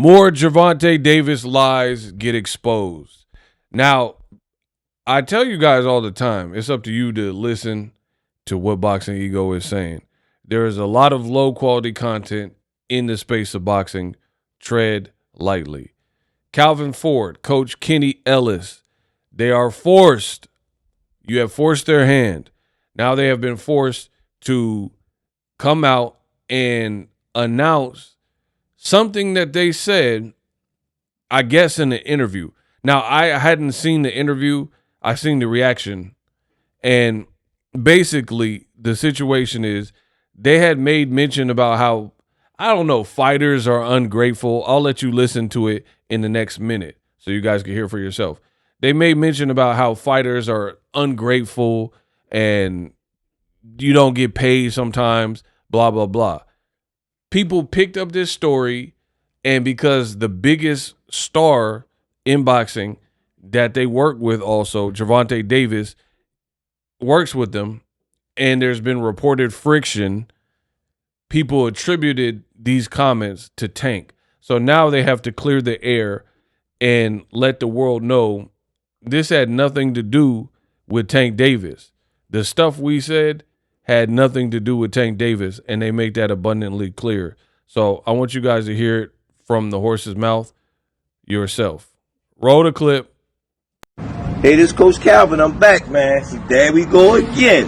More Gervonta Davis lies get exposed. Now, I tell you guys all the time, it's up to you to listen to what Boxing Ego is saying. There is a lot of low quality content in the space of boxing. Tread lightly. Calvin Ford, Coach Kenny Ellis, they are forced. You have forced their hand. Now they have been forced to come out and announce something that they said, I guess, in the interview. Now, I hadn't seen the interview. I seen the reaction. And basically, the situation is they had made mention about how, I don't know, fighters are ungrateful. I'll let you listen to it in the next minute so you guys can hear for yourself. They made mention about how fighters are ungrateful and you don't get paid sometimes, blah, blah, blah. People picked up this story, and because the biggest star in boxing that they work with also, Gervonta Davis, works with them, and there's been reported friction, people attributed these comments to Tank. So now they have to clear the air and let the world know this had nothing to do with Tank Davis. The stuff we said had nothing to do with Tank Davis, and they make that abundantly clear. So I want you guys to hear it from the horse's mouth yourself. Roll the clip. Hey, this is Coach Calvin. I'm back, man. So there we go again.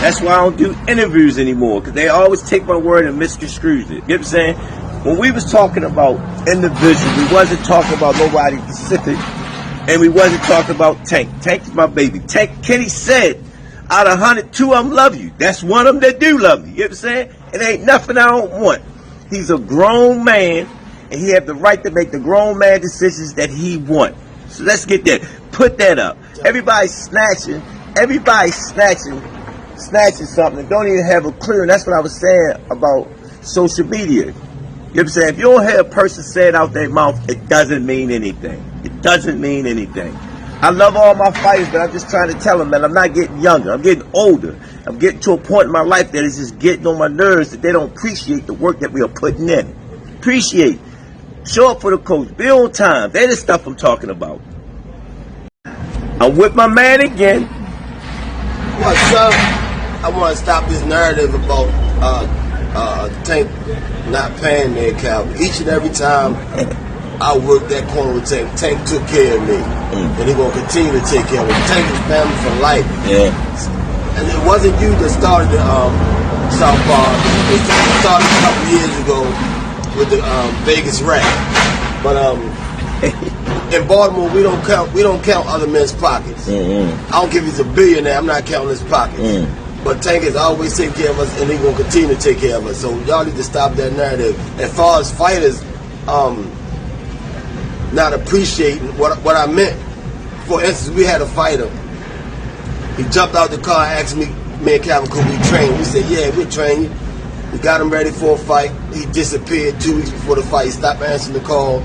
That's why I don't do interviews anymore, because they always take my word and misconstrue it. You know what I'm saying? When we was talking about individuals, we wasn't talking about nobody specific, and we wasn't talking about Tank. Tank is my baby. Tank, Kenny said, out of 100, 2 of them love you. That's one of them that do love you. You know what I'm saying? It ain't nothing I don't want. He's a grown man, and he have the right to make the grown man decisions that he want. So let's get that. Put that up. Everybody's snatching something and don't even have a clue. And that's what I was saying about social media. You know what I'm saying? If you don't hear a person say it out their mouth, it doesn't mean anything. It doesn't mean anything. I love all my fighters, but I'm just trying to tell them that I'm not getting younger. I'm getting older. I'm getting to a point in my life that it's just getting on my nerves that they don't appreciate the work that we are putting in. Appreciate. Show up for the coach. Be on time. That is stuff I'm talking about. I'm with my man again. What's up? I want to stop this narrative about Tank not paying me, Calvin. Each and every time I worked that corner with Tank, Tank took care of me. And he's going to continue to take care of me. Tank is family for life. Yeah. And it wasn't you that started the Southpaw. It started a couple years ago with the Vegas Rat. But in Baltimore, we don't count other men's pockets. I don't care if he's a billionaire. I'm not counting his pockets. But Tank has always taken care of us, and he's gonna continue to take care of us. So y'all need to stop that narrative. As far as fighters, not appreciating what I meant. For instance, we had a fighter. He jumped out the car and asked me and Calvin, could we train? We said, yeah, we'll train you. We got him ready for a fight. He disappeared 2 weeks before the fight. He stopped answering the call.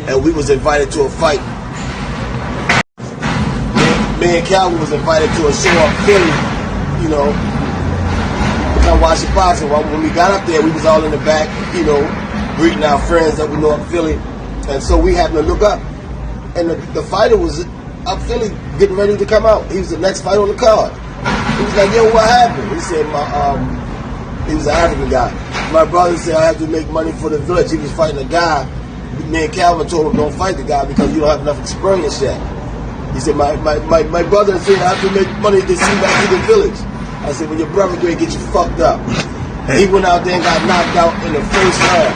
And we was invited to a fight. Me and Calvin was invited to a show up Philly, you know, to come watch the boxing. When we got up there, we was all in the back, you know, greeting our friends that we know up Philly. And so we happened to look up. And the fighter was up Philly getting ready to come out. He was the next fight on the card. He was like, yo, what happened? He said, he was an African guy. My brother said, I have to make money for the village. He was fighting a guy. Me and Calvin told him, don't fight the guy because you don't have enough experience yet. He said, my brother said, I have to make money to see back to the village. I said, well, your brother going to get you fucked up. And he went out there and got knocked out in the first round.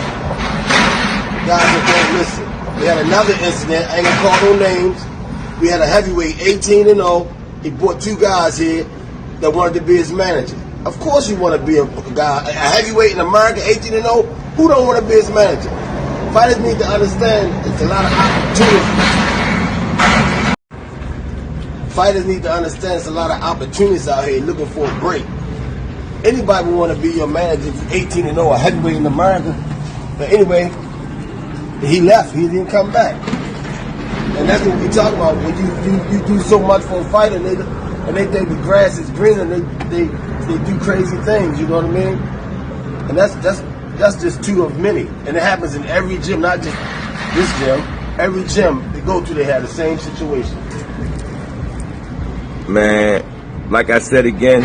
Guys said, don't listen. We had another incident. I ain't going to call no names. We had a heavyweight, 18-0. He brought 2 guys here that wanted to be his manager. Of course you want to be a guy, a heavyweight in America, 18-0. Who don't want to be his manager? Fighters need to understand it's a lot of opportunities. Fighters need to understand it's a lot of opportunities out here looking for a break. Anybody would want to be your manager if you're 18-0, a heavyweight in America. But anyway, he left. He didn't come back. And that's what we talk about. When you do so much for a fighter, and they think the grass is green, and they do crazy things. You know what I mean? And that's that's just two of many. And it happens in every gym, not just this gym. Every gym they go to, they have the same situation. Man, like I said again,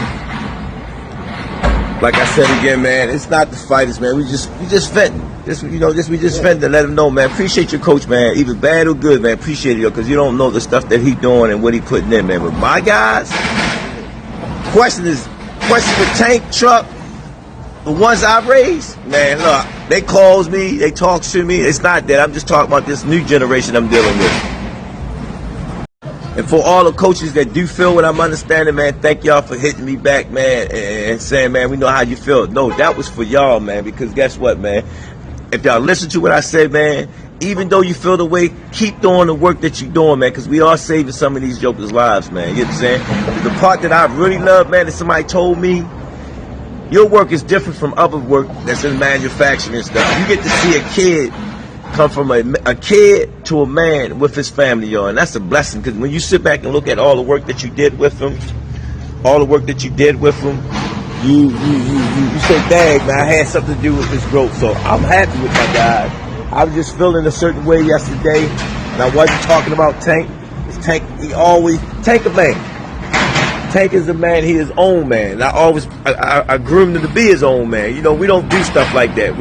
man, it's not the fighters, man. We just venting. We just venting to let them know, man. Appreciate your coach, man. Either bad or good, man. Appreciate it, because you don't know the stuff that he doing and what he putting in, man. But my guys, question with Tank, Truck, the ones I raised, man, look, they calls me, they talk to me. It's not that. I'm just talking about this new generation I'm dealing with. And for all the coaches that do feel what I'm understanding, man, thank y'all for hitting me back, man, and saying, man, we know how you feel. No, that was for y'all, man, because guess what, man? If y'all listen to what I say, man, even though you feel the way, keep doing the work that you're doing, man, because we are saving some of these jokers' lives, man. You know what I'm saying? The part that I really love, man, that somebody told me, your work is different from other work that's in manufacturing and stuff. You get to see a kid come from a kid to a man with his family, y'all, and that's a blessing, because when you sit back and look at all the work that you did with him, you say, dang, man, I had something to do with his growth. So I'm happy with my guys. I was just feeling a certain way yesterday, and I wasn't talking about Tank. Tank, Tank a man. Tank is a man, he is his own man. I groomed him to be his own man. You know, we don't do stuff like that.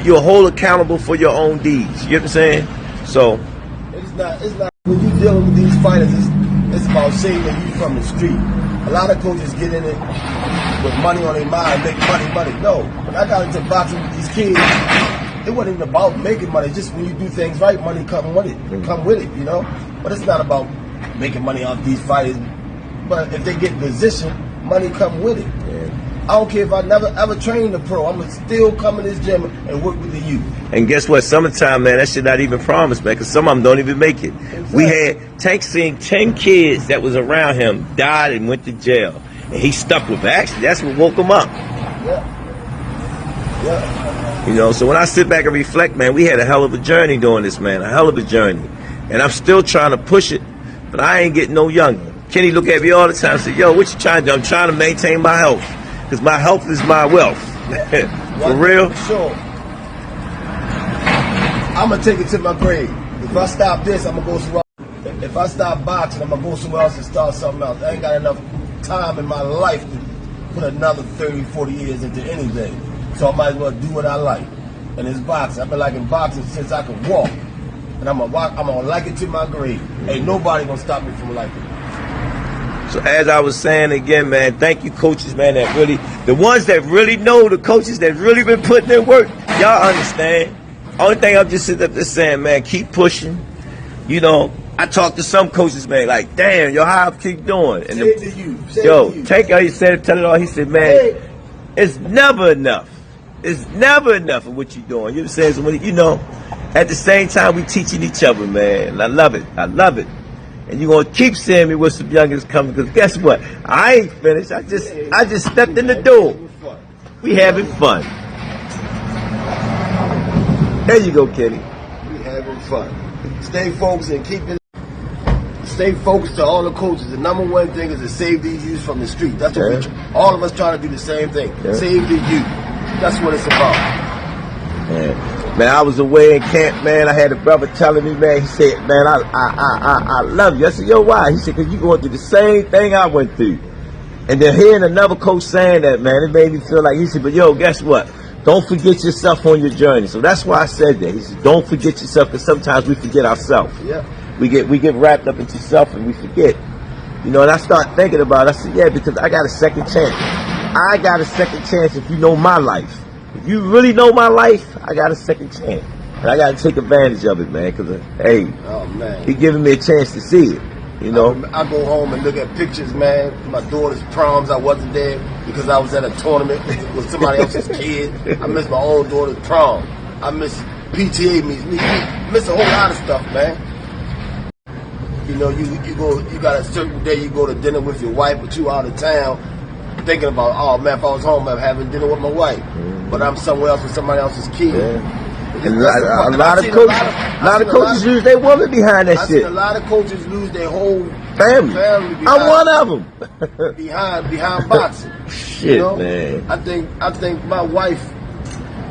You're whole accountable for your own deeds. You know what I'm saying? So it's not when you dealing with these fighters, it's about saving you from the street. A lot of coaches get in it with money on their mind, make money. No, when I got into boxing with these kids, it wasn't even about making money. Just when you do things right, money come with it. You know. But it's not about making money off these fighters. But if they get in position, money come with it. Yeah. I don't care if I never ever train a pro. I'm gonna still come in this gym and work with the youth. And guess what? Summertime, man, that shit not even promised, man, because some of them don't even make it. Exactly. We had Tank seen 10 kids that was around him died and went to jail, and he stuck with it. Actually, that's what woke him up. Yeah. You know, so when I sit back and reflect, man, we had a hell of a journey doing this, man, a hell of a journey, and I'm still trying to push it, but I ain't getting no younger. Kenny look at me all the time and say, yo, what you trying to do? I'm trying to maintain my health, because my health is my wealth. For real? Sure. I'm going to take it to my grave. If I stop this, I'm going to go somewhere else. If I stop boxing, I'm going to go somewhere else and start something else. I ain't got enough time in my life to put another 30, 40 years into anything. So I might as well do what I like. And it's boxing. I've been liking boxing since I could walk. And I'm gonna like it to my grave. Ain't nobody going to stop me from liking it. So as I was saying again, man, thank you coaches, man, that really, the ones that really know, the coaches that really been putting in work, y'all understand. Only thing I'm just sitting up there saying, man, keep pushing. You know, I talked to some coaches, man, like, damn, yo, how I keep doing? And say it to you. Tank, he said, tell it all. He said, man, it's never enough. It's never enough of what you're doing. You know what I'm saying? So when, you know, at the same time, we teaching each other, man. And I love it. I love it. And you're gonna keep seeing me with some youngins coming, because guess what? I ain't finished. I just stepped in the door. We having fun. There you go, Kenny. We having fun. Stay focused and keep it. Stay focused to all the coaches. The number one thing is to save these youth from the street. That's what all of us trying to do the same thing. Yeah. Save the youth. That's what it's about. Man, I was away in camp, man. I had a brother telling me, man, he said, man, I love you. I said, yo, why? He said, because you're going through the same thing I went through. And then hearing another coach saying that, man, it made me feel like, he said, but yo, guess what? Don't forget yourself on your journey. So that's why I said that. He said, don't forget yourself, because sometimes we forget ourselves. Yeah. We get wrapped up into self and we forget. You know, and I start thinking about it. I said, yeah, because I got a second chance. I got a second chance if you know my life. If you really know my life, I got a second chance. And I got to take advantage of it, man, because, hey, he giving me a chance to see it, you know. I go home and look at pictures, man. My daughter's proms, I wasn't there because I was at a tournament with somebody else's kid. I miss my own daughter's prom. I miss PTA meets. Miss a whole lot of stuff, man. You know, you got a certain day you go to dinner with your wife, but you out of town thinking about, oh, man, if I was home, I'm having dinner with my wife. But I'm somewhere else with somebody else's kid. Yeah. And a lot of coaches lose their woman behind that shit. I've seen a lot of coaches lose their whole family behind, I'm one of them. behind boxing. Shit, you know? Man. I think my wife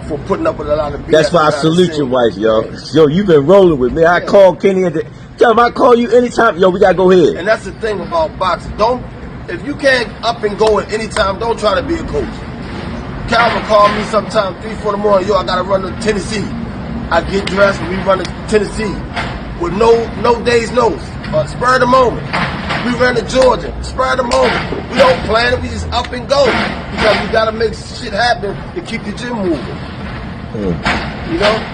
for putting up with a lot of BS. That's why I salute your wife, yo. Yo, you been rolling with me. I called Kenny and tell him I call you anytime. Yo, we gotta go ahead. And that's the thing about boxing. If you can't up and go at any time, don't try to be a coach. Calvin called me sometime 3, 4 in the morning. Yo, I gotta run to Tennessee. I get dressed and we run to Tennessee with no days notice. Spur of the moment. We ran to Georgia. Spur of the moment. We don't plan it. We just up and go because we gotta make shit happen to keep the gym moving. You know?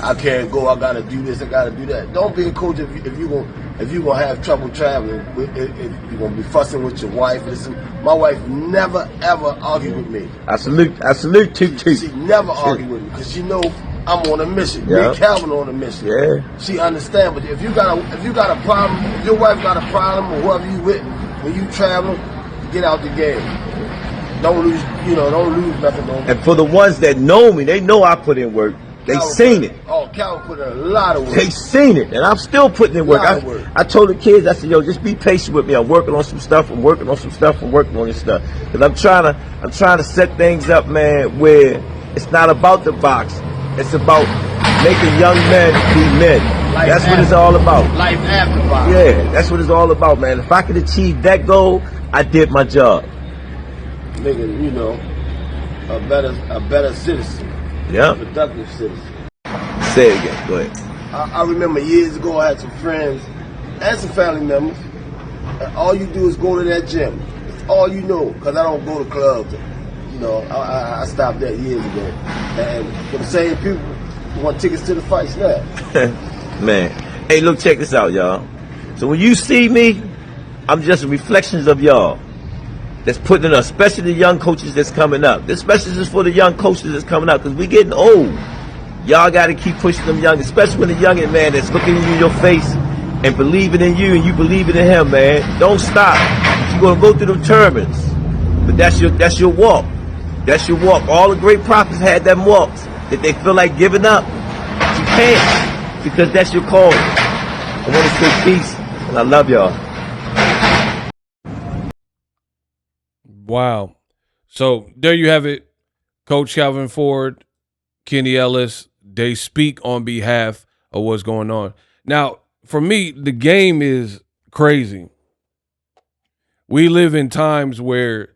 I can't go. I gotta do this. I gotta do that. Don't be a coach if you gonna have trouble traveling. If you're gonna be fussing with your wife. Listen, my wife never ever argued with me. I salute too. She never argued with me because she know I'm on a mission. Yeah. Me and Calvin on a mission. Yeah. She understand. But if you got a problem, if your wife got a problem or whoever you with when you traveling, get out the game. Don't lose nothing. And for the ones that know me, they know I put in work. They seen it. Oh, Calvin put in a lot of work. They seen it, and I'm still putting in work. I told the kids, I said, yo, just be patient with me. I'm working on some stuff. I'm working on this stuff. Because I'm trying to set things up, man, where it's not about the box. It's about making young men be men. That's what it's all about. Life after box. Yeah, that's what it's all about, man. If I could achieve that goal, I did my job. Making, a better citizen. Yeah. Productive citizen. Say it again. Go ahead. I remember years ago I had some friends and some family members, and all you do is go to that gym. It's all you know, because I don't go to clubs. I stopped that years ago. And for the same people who want tickets to the fights now. Man. Hey, look, check this out, y'all. So when you see me, I'm just reflections of y'all. That's putting in, especially the young coaches that's coming up. This message is for the young coaches that's coming up because we getting old. Y'all got to keep pushing them young, especially when the youngin' man that's looking you in your face and believing in you and you believing in him, man. Don't stop. You're gonna go through them turbulence, but that's your walk. That's your walk. All the great prophets had them walks that they feel like giving up. But you can't because that's your calling. I want to say peace and I love y'all. Wow. So there you have it. Coach Calvin Ford, Kenny Ellis, they speak on behalf of what's going on. Now, for me, the game is crazy. We live in times where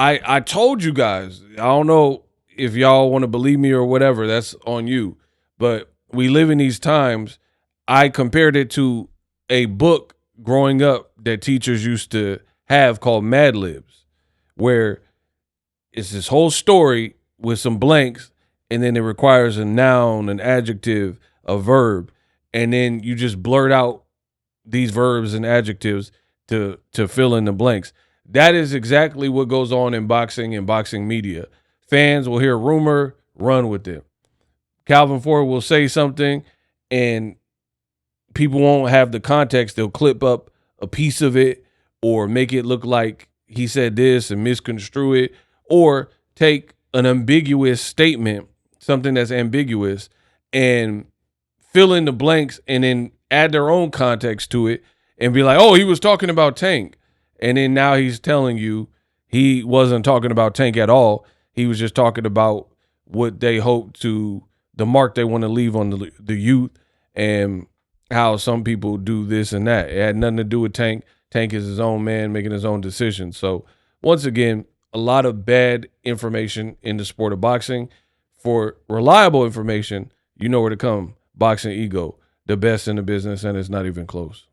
I told you guys, I don't know if y'all want to believe me or whatever, that's on you. But we live in these times. I compared it to a book growing up that teachers used to have called Mad Libs, where it's this whole story with some blanks, and then it requires a noun, an adjective, a verb, and then you just blurt out these verbs and adjectives to fill in the blanks. That is exactly what goes on in boxing and boxing media. Fans will hear a rumor, run with it. Calvin Ford will say something, and people won't have the context. They'll clip up a piece of it or make it look like he said this and misconstrue it, or take an ambiguous statement, something that's ambiguous, and fill in the blanks and then add their own context to it and be like, oh, he was talking about Tank. And then now he's telling you he wasn't talking about Tank at all. He was just talking about what they hope to, the mark they want to leave on the youth, and how some people do this and that. It had nothing to do with Tank. Tank is his own man making his own decisions. So once again, a lot of bad information in the sport of boxing. For reliable information, you know where to come. Boxing Ego, the best in the business, and it's not even close.